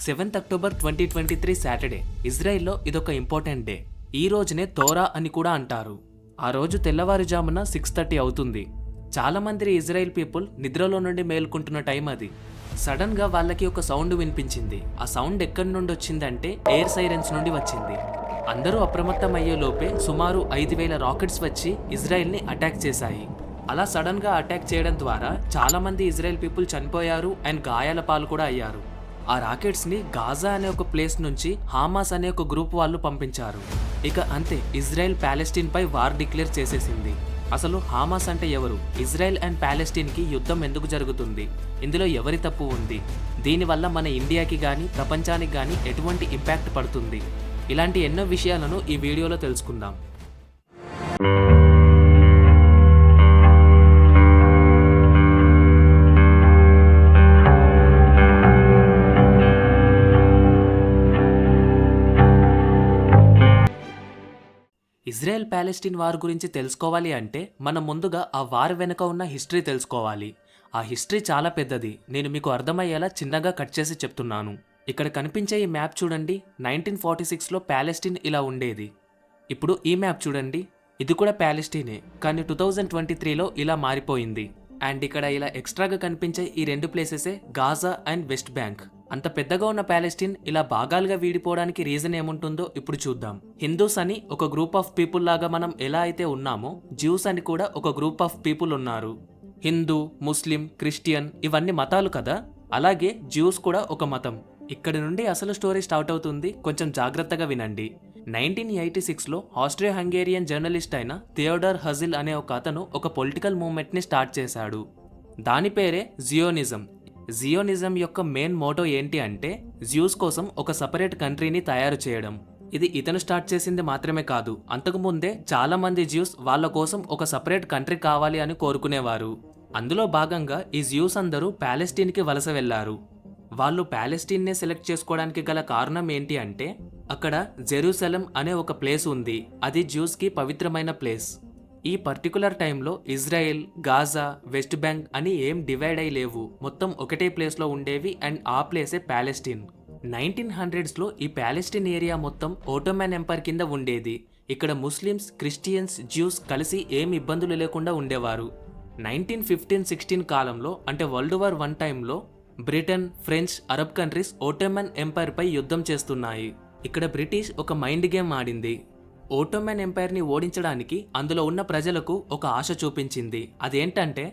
7th October 2023 Saturday ఇజ్రాయెల్లో ఇదొక important day. ఈ రోజునే తోరా అని కూడా అంటారు. ఆ రోజు తెల్లవారుజామున 6:30 అవుతుంది. చాలా మంది ఇజ్రాయెల్ పీపుల్ నిద్రలో నుండి మేల్కుంటున్న టైం అది. సడన్ గా వాళ్ళకి ఒక సౌండ్ వినిపించింది. ఆ సౌండ్ ఎక్కడి నుండి వచ్చిందంటే ఎయిర్ సైరన్స్ నుండి వచ్చింది. అందరూ అప్రమత్తం అయ్యే లోపే సుమారు 5,000 రాకెట్స్ వచ్చి ఇజ్రాయెల్ ని అటాక్ చేశాయి. అలా సడన్ గా అటాక్ చేయడం ద్వారా చాలా మంది ఇజ్రాయెల్ పీపుల్ చనిపోయారు అండ్ గాయాల పాలు కూడా అయ్యారు. ఆ రాకెట్స్ ని గాజా అనే ఒక ప్లేస్ నుంచి హామాస్ అనే ఒక గ్రూప్ వాళ్ళు పంపించారు. ఇక అంతే, ఇజ్రాయెల్ ప్యాలెస్టీన్ పై వార్ డిక్లేర్ చేసేసింది. అసలు హామాస్ అంటే ఎవరు? ఇజ్రాయెల్ అండ్ ప్యాలెస్టీన్ కి యుద్ధం ఎందుకు జరుగుతుంది? ఇందులో ఎవరి తప్పు ఉంది? దీనివల్ల మన ఇండియాకి కానీ ప్రపంచానికి కానీ ఎటువంటి ఇంపాక్ట్ పడుతుంది? ఇలాంటి ఎన్నో విషయాలను ఈ వీడియోలో తెలుసుకుందాం. ఇజ్రాయెల్ ప్యాలెస్టీన్ వార్ గురించి తెలుసుకోవాలి అంటే మనం ముందుగా ఆ వార్ వెనుక ఉన్న హిస్టరీ తెలుసుకోవాలి. ఆ హిస్టరీ చాలా పెద్దది. నేను మీకు అర్థమయ్యేలా చిన్నగా కట్ చేసి చెప్తున్నాను. ఇక్కడ కనిపించే ఈ మ్యాప్ చూడండి. 1946లో ప్యాలెస్టీన్ ఇలా ఉండేది. ఇప్పుడు ఈ మ్యాప్ చూడండి, ఇది కూడా ప్యాలెస్టీనే, కానీ 2023లో ఇలా మారిపోయింది. అండ్ ఇక్కడ ఇలా ఎక్స్ట్రాగా కనిపించే ఈ రెండు ప్లేసెసే గాజా అండ్ వెస్ట్ బ్యాంక్. అంత పెద్దగా ఉన్న ప్యాలెస్టీన్ ఇలా భాగాలుగా వీడిపోవడానికి రీజన్ ఏముంటుందో ఇప్పుడు చూద్దాం. హిందూస్ అని ఒక గ్రూప్ ఆఫ్ పీపుల్ లాగా మనం ఎలా అయితే ఉన్నామో, జ్యూస్ అని కూడా ఒక గ్రూప్ ఆఫ్ పీపుల్ ఉన్నారు. హిందూ, ముస్లిం, క్రిస్టియన్ ఇవన్నీ మతాలు కదా, అలాగే జ్యూస్ కూడా ఒక మతం. ఇక్కడి నుండి అసలు స్టోరీ స్టార్ట్ అవుతుంది. కొంచెం జాగ్రత్తగా వినండి. 1986లో ఆస్ట్రియా హంగేరియన్ జర్నలిస్ట్ అయిన థియోడర్ హజిల్ అనే ఒక అతను ఒక పొలిటికల్ మూవ్మెంట్ ని స్టార్ట్ చేశాడు. దాని పేరే జియోనిజం. జియోనిజం యొక్క మెయిన్ మోటో ఏంటి అంటే జ్యూస్ కోసం ఒక సపరేట్ కంట్రీని తయారు చేయడం. ఇది ఇతను స్టార్ట్ చేసింది మాత్రమే కాదు, అంతకుముందే చాలా మంది జ్యూస్ వాళ్ళ కోసం ఒక సపరేట్ కంట్రీ కావాలి అని కోరుకునేవారు. అందులో భాగంగా ఈ జ్యూస్ అందరూ ప్యాలెస్టీన్ కి వలస వెళ్లారు. వాళ్ళు ప్యాలెస్టీన్ నే సెలెక్ట్ చేసుకోవడానికి గల కారణం ఏంటి అంటే అక్కడ జెరూసలం అనే ఒక ప్లేస్ ఉంది. అది జ్యూస్ కి పవిత్రమైన ప్లేస్. ఈ పర్టికులర్ టైంలో ఇజ్రాయెల్, గాజా, వెస్ట్ బ్యాంక్ అని ఏం డివైడ్ అయి లేవు. మొత్తం ఒకటే ప్లేస్లో ఉండేవి అండ్ ఆ ప్లేసే ప్యాలెస్టీన్. 1900స్లో ఈ ప్యాలెస్టీన్ ఏరియా మొత్తం ఓటోమన్ ఎంపైర్ కింద ఉండేది. ఇక్కడ ముస్లిమ్స్, క్రిస్టియన్స్, జ్యూస్ కలిసి ఏం ఇబ్బందులు లేకుండా ఉండేవారు. 1915-16 కాలంలో అంటే వరల్డ్ వార్ 1 టైంలో Britain, French, Arab countries Ottoman empire పై యుద్ధం చేస్తున్నాయి. ఇక్కడ బ్రిటిష్ ఒక మైండ్ గేమ్ ఆడింది. ఓటోమన్ ఎంపైర్ ని ఓడించడానికి అందులో ఉన్న ప్రజలకు ఒక ఆశ చూపించింది. అదేంటంటే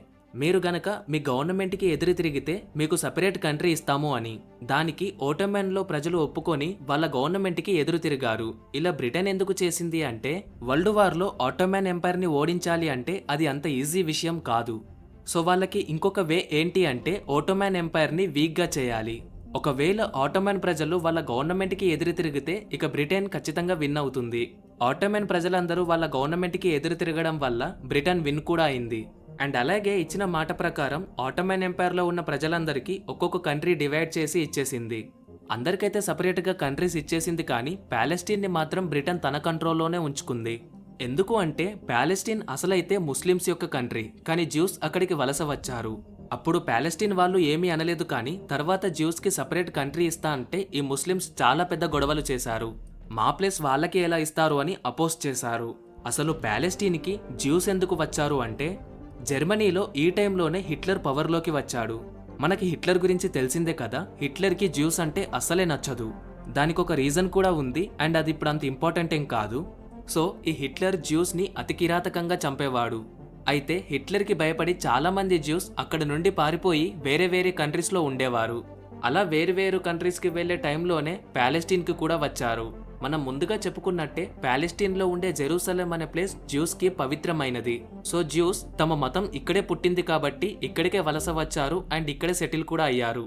మీరు గనక మీ గవర్నమెంట్ కి ఎదురు తిరిగితే మీకు సపరేట్ కంట్రీ ఇస్తాము అని. దానికి ఓటోమన్ లో ప్రజలు ఒప్పుకొని వాళ్ళ గవర్నమెంట్ కి ఎదురు తిరిగారు. ఇలా బ్రిటన్ ఎందుకు చేసింది అంటే వరల్డ్ వార్ లో ఓటోమన్ ఎంపైర్ ని ఓడించాలి అంటే అది అంత ఈజీ విషయం కాదు. సో వాళ్ళకి ఇంకొక వే ఏంటి అంటే ఓటోమన్ ఎంపైర్ ని వీక్ గా చేయాలి. ఒకవేళ ఆటోమన్ ప్రజలు వాళ్ళ గవర్నమెంట్ కి ఎదురు తిరిగితే ఇక బ్రిటన్ ఖచ్చితంగా విన్ అవుతుంది. ఆటోమన్ ప్రజలందరూ వాళ్ళ గవర్నమెంట్ కి ఎదురు తిరగడం వల్ల బ్రిటన్ విన్ కూడా అయింది. అండ్ అలాగే ఇచ్చిన మాట ప్రకారం ఆటోమన్ ఎంపైర్ లో ఉన్న ప్రజలందరికీ ఒక్కొక్క కంట్రీ డివైడ్ చేసి ఇచ్చేసింది. అందరికైతే సపరేట్ గా కంట్రీస్ ఇచ్చేసింది, కానీ ప్యాలెస్టీన్ ని మాత్రం బ్రిటన్ తన కంట్రోల్లోనే ఉంచుకుంది. ఎందుకు అంటే ప్యాలెస్టీన్ అసలైతే ముస్లిమ్స్ యొక్క కంట్రీ, కానీ జ్యూస్ అక్కడికి వలస వచ్చారు. అప్పుడు ప్యాలెస్టీన్ వాళ్ళు ఏమీ అనలేదు, కానీ తర్వాత జ్యూస్ కి సపరేట్ కంట్రీ ఇస్తా అంటే ఈ ముస్లిమ్స్ చాలా పెద్ద గొడవలు చేశారు. మా ప్లేస్ వాళ్ళకి ఎలా ఇస్తారు అని అపోజ్ చేశారు. అసలు ప్యాలెస్టీన్ కి జ్యూస్ ఎందుకు వచ్చారు అంటే జర్మనీలో ఈ టైంలోనే హిట్లర్ పవర్లోకి వచ్చాడు. మనకి హిట్లర్ గురించి తెలిసిందే కదా. హిట్లర్ కి జ్యూస్ అంటే అస్సలే నచ్చదు. దానికి ఒక రీజన్ కూడా ఉంది అండ్ అది ఇప్పుడు అంత ఇంపార్టెంట్ ఏం కాదు. సో ఈ హిట్లర్ జ్యూస్ ని అతి కిరాతకంగా చంపేవాడు. అయితే హిట్లర్ కి భయపడి చాలా మంది జ్యూస్ అక్కడ నుండి పారిపోయి వేరే వేరే కంట్రీస్ లో ఉండేవారు. అలా వేరు కంట్రీస్ కి వెళ్లే టైంలోనే ప్యాలెస్టీన్ కి కూడా వచ్చారు. మనం ముందుగా చెప్పుకున్నట్టే ప్యాలెస్టీన్ లో ఉండే జెరూసలం అనే ప్లేస్ జ్యూస్ కి పవిత్రమైనది. సో జ్యూస్ తమ మతం ఇక్కడే పుట్టింది కాబట్టి ఇక్కడికే వలస వచ్చారు అండ్ ఇక్కడే సెటిల్ కూడా అయ్యారు.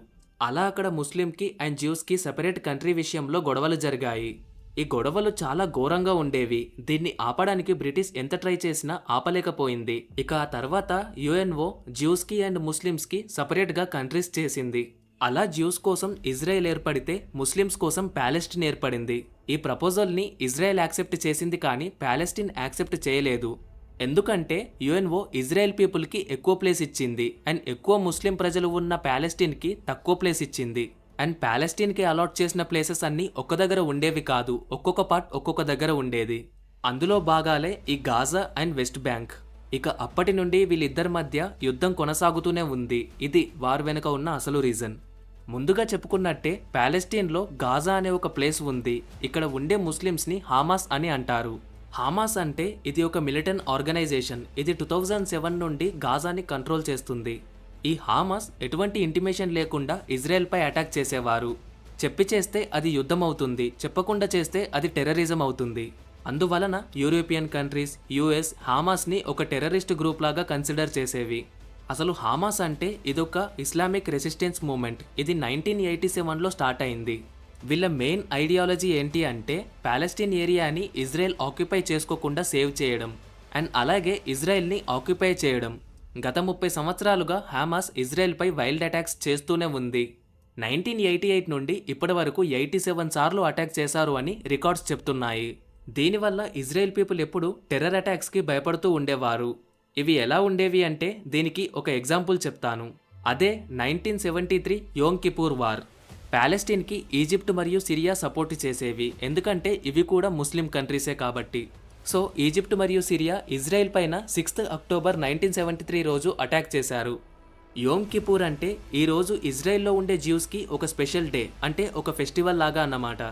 అలా అక్కడ ముస్లిం కి అండ్ జ్యూస్ కి సెపరేట్ కంట్రీ విషయంలో గొడవలు జరిగాయి. ఈ గొడవలు చాలా ఘోరంగా ఉండేవి. దీన్ని ఆపడానికి బ్రిటిష్ ఎంత ట్రై చేసినా ఆపలేకపోయింది. ఇక ఆ తర్వాత యుఎన్ఓ జ్యూస్ కి అండ్ ముస్లిమ్స్ కి సపరేట్ గా కంట్రీస్ చేసింది. అలా జ్యూస్ కోసం ఇజ్రాయెల్ ఏర్పడితే ముస్లిమ్స్ కోసం ప్యాలెస్టీన్ ఏర్పడింది. ఈ ప్రపోజల్ ని ఇజ్రాయెల్ యాక్సెప్ట్ చేసింది, కానీ ప్యాలెస్టీన్ యాక్సెప్ట్ చేయలేదు. ఎందుకంటే యుఎన్ఓ ఇజ్రాయెల్ పీపుల్ కి ఎక్కువ ప్లేస్ ఇచ్చింది అండ్ ఎక్కువ ముస్లిం ప్రజలు ఉన్న ప్యాలెస్టీన్ కి తక్కువ ప్లేస్ ఇచ్చింది. అండ్ ప్యాలెస్టీన్కి అలాట్ చేసిన ప్లేసెస్ అన్నీ ఒక్క దగ్గర ఉండేవి కాదు, ఒక్కొక్క పార్ట్ ఒక్కొక్క దగ్గర ఉండేది. అందులో భాగాలే ఈ గాజా అండ్ వెస్ట్ బ్యాంక్. ఇక అప్పటి నుండి వీళ్ళిద్దరి మధ్య యుద్ధం కొనసాగుతూనే ఉంది. ఇది వార్ వెనుక ఉన్న అసలు రీజన్. ముందుగా చెప్పుకున్నట్టే ప్యాలెస్టీన్లో గాజా అనే ఒక ప్లేస్ ఉంది. ఇక్కడ ఉండే ముస్లిమ్స్ని హామాస్ అని అంటారు. హామాస్ అంటే ఇది ఒక మిలిటెంట్ ఆర్గనైజేషన్. ఇది 2007 నుండి గాజాని కంట్రోల్ చేస్తుంది. ఈ హామాస్ ఎటువంటి ఇంటిమేషన్ లేకుండా ఇజ్రాయెల్పై అటాక్ చేసేవారు. చెప్పి చేస్తే అది యుద్ధం అవుతుంది, చెప్పకుండా చేస్తే అది టెర్రరిజం అవుతుంది. అందువలన యూరోపియన్ కంట్రీస్, యుఎస్ హామాస్ని ఒక టెర్రరిస్ట్ గ్రూప్ లాగా కన్సిడర్ చేసేవి. అసలు హామాస్ అంటే ఇదొక ఇస్లామిక్ రెసిస్టెన్స్ మూమెంట్. ఇది 1987లో స్టార్ట్ అయింది. వీళ్ళ మెయిన్ ఐడియాలజీ ఏంటి అంటే ప్యాలెస్టీన్ ఏరియాని ఇజ్రాయెల్ ఆక్యుపై చేసుకోకుండా సేవ్ చేయడం అండ్ అలాగే ఇజ్రాయెల్ని ఆక్యుపై చేయడం. గత 30 సంవత్సరాలుగా హామాస్ ఇజ్రాయెల్పై వైల్డ్ అటాక్స్ చేస్తూనే ఉంది. 1988 నుండి ఇప్పటి వరకు 87 సార్లు అటాక్ చేశారు అని రికార్డ్స్ చెప్తున్నాయి. దీనివల్ల ఇజ్రాయెల్ పీపుల్ ఎప్పుడు టెర్రర్ అటాక్స్కి భయపడుతూ ఉండేవారు. ఇవి ఎలా ఉండేవి అంటే దీనికి ఒక ఎగ్జాంపుల్ చెప్తాను. అదే 1973 యోమ్ కిపూర్ వార్. ప్యాలెస్టీన్కి ఈజిప్ట్ మరియు సిరియా సపోర్ట్ చేసేవి, ఎందుకంటే ఇవి కూడా ముస్లిం కంట్రీసే కాబట్టి. సో ఈజిప్ట్ మరియు సిరియా ఇజ్రాయెల్ పైన 6 అక్టోబర్ 1973 రోజు అటాక్ చేశారు. యోమ్ కిపూర్ అంటే ఈ రోజు ఇజ్రాయెల్లో ఉండే జ్యూస్కి ఒక స్పెషల్ డే, అంటే ఒక ఫెస్టివల్ లాగా అన్నమాట.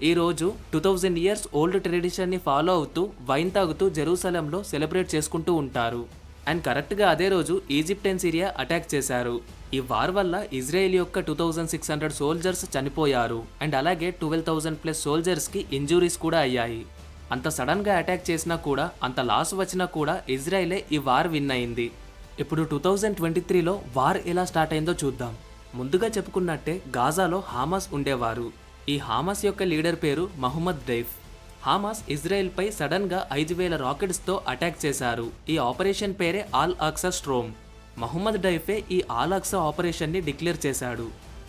ఈ రోజు 2000 ఇయర్స్ ఓల్డ్ ట్రెడిషన్ని ఫాలో అవుతూ వైన్ తాగుతూ జెరూసలంలో సెలబ్రేట్ చేసుకుంటూ ఉంటారు. అండ్ కరెక్ట్గా అదే రోజు ఈజిప్ట్ అండ్ సిరియా అటాక్ చేశారు. ఈ వార్ వల్ల ఇజ్రాయెల్ యొక్క 2600 సోల్జర్స్ చనిపోయారు అండ్ అలాగే 12,000+ సోల్జర్స్కి ఇంజురీస్ కూడా అయ్యాయి. అంత సడన్గా అటాక్ చేసినా కూడా, అంత లాస్ వచ్చినా కూడా ఇజ్రాయెలే ఈ వార్ విన్ అయింది. ఇప్పుడు 2023లో వార్ ఎలా స్టార్ట్ అయిందో చూద్దాం. ముందుగా చెప్పుకున్నట్టే గాజాలో హామాస్ ఉండేవారు. ఈ హామాస్ యొక్క లీడర్ పేరు మహమ్మద్ డైఫ్. హామాస్ ఇజ్రాయెల్పై సడన్గా 5,000 రాకెట్స్తో అటాక్ చేశారు. ఈ ఆపరేషన్ పేరే ఆల్ అక్సా స్ట్రోమ్. మహమ్మద్ డైఫే ఈ ఆల్ అక్సా ఆపరేషన్ని డిక్లేర్ చేశాడు.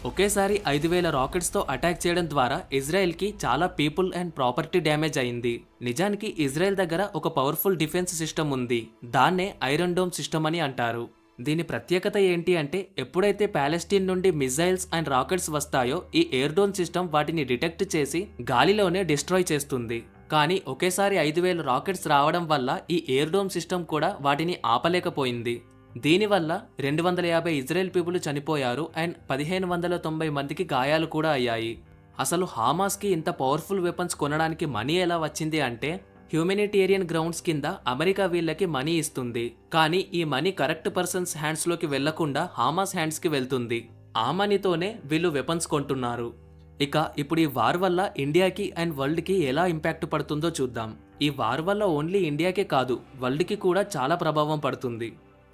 ఒకేసారి 5,000 రాకెట్స్తో అటాక్ చేయడం ద్వారా ఇజ్రాయెల్కి చాలా పీపుల్ అండ్ ప్రాపర్టీ డ్యామేజ్ అయింది. నిజానికి ఇజ్రాయెల్ దగ్గర ఒక పవర్ఫుల్ డిఫెన్స్ సిస్టమ్ ఉంది. దాన్నే ఐరన్ డోమ్ సిస్టమ్ అని అంటారు. దీని ప్రత్యేకత ఏంటి అంటే ఎప్పుడైతే ప్యాలెస్టీన్ నుండి మిజైల్స్ అండ్ రాకెట్స్ వస్తాయో ఈ ఎయిర్ డోమ్ సిస్టమ్ వాటిని డిటెక్ట్ చేసి గాలిలోనే డిస్ట్రాయ్ చేస్తుంది. కానీ ఒకేసారి 5,000 రాకెట్స్ రావడం వల్ల ఈ ఎయిర్ డోమ్ సిస్టమ్ కూడా వాటిని ఆపలేకపోయింది. దీనివల్ల 250 ఇజ్రాయెల్ పీపుల్ చనిపోయారు అండ్ 1,590 మందికి గాయాలు కూడా అయ్యాయి. అసలు హామాస్కి ఇంత పవర్ఫుల్ వెపన్స్ కొనడానికి మనీ ఎలా వచ్చింది అంటే హ్యూమెనిటేరియన్ గ్రౌండ్స్ కింద అమెరికా వీళ్ళకి మనీ ఇస్తుంది. కానీ ఈ మనీ కరెక్ట్ పర్సన్స్ హ్యాండ్స్లోకి వెళ్లకుండా హామాస్ హ్యాండ్స్కి వెళ్తుంది. ఆ మనీతోనే వీళ్ళు వెపన్స్ కొంటున్నారు. ఇప్పుడు ఈ వార్ వల్ల ఇండియాకి అండ్ వరల్డ్కి ఎలా ఇంపాక్ట్ పడుతుందో చూద్దాం. ఈ వార్ వల్ల ఓన్లీ ఇండియాకే కాదు, వరల్డ్కి కూడా చాలా ప్రభావం పడుతుంది.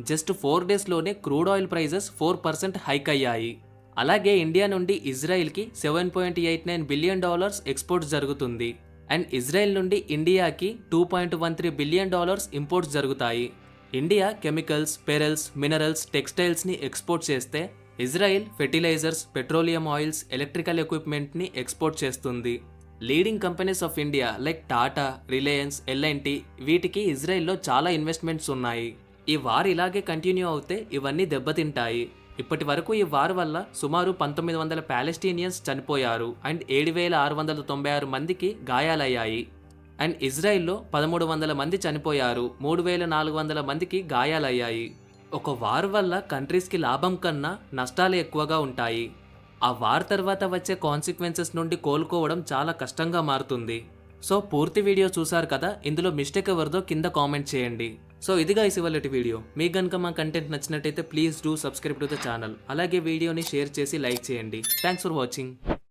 జస్ట్ 4 డేస్లోనే క్రూడ్ ఆయిల్ ప్రైజెస్ 4% హైక్ అయ్యాయి. అలాగే ఇండియా నుండి ఇజ్రాయెల్కి $7.89 బిలియన్ ఎక్స్పోర్ట్స్ జరుగుతుంది అండ్ ఇజ్రాయెల్ నుండి ఇండియాకి $2.13 బిలియన్ ఇంపోర్ట్స్ జరుగుతాయి. ఇండియా కెమికల్స్, పెరల్స్, మినరల్స్, టెక్స్టైల్స్ని ఎక్స్పోర్ట్ చేస్తే Israel fertilizers, petroleum oils, electrical ఎక్విప్మెంట్ని ఎక్స్పోర్ట్ చేస్తుంది. Leading companies of India like Tata, Reliance, L&T వీటికి ఇజ్రాయెల్లో చాలా ఇన్వెస్ట్మెంట్స్ ఉన్నాయి. ఈ వార్ ఇలాగే కంటిన్యూ అవుతే ఇవన్నీ దెబ్బతింటాయి. ఇప్పటి వరకు ఈ వార్ వల్ల సుమారు 1,900 ప్యాలెస్టీనియన్స్ చనిపోయారు అండ్ 7,696 మందికి గాయాలయ్యాయి. అండ్ ఇజ్రాయెల్లో 1,300 మంది చనిపోయారు, 3,400 మందికి గాయాలయ్యాయి. ఒక వార్ వల్ల కంట్రీస్కి లాభం కన్నా నష్టాలు ఎక్కువగా ఉంటాయి. ఆ వార్ తర్వాత వచ్చే కాన్సిక్వెన్సెస్ నుండి కోలుకోవడం చాలా కష్టంగా మారుతుంది. సో పూర్తి వీడియో చూసారు కదా, ఇందులో మిస్టేక్ ఎవరిదో కింద కామెంట్ చేయండి. సో ఇది గైస్ ఇవాళటి వీడియో. మీకు కనుక మా కంటెంట్ నచ్చినట్టయితే please do subscribe to the channel. అలాగే వీడియోని షేర్ చేసి లైక్ చేయండి. Thanks for watching.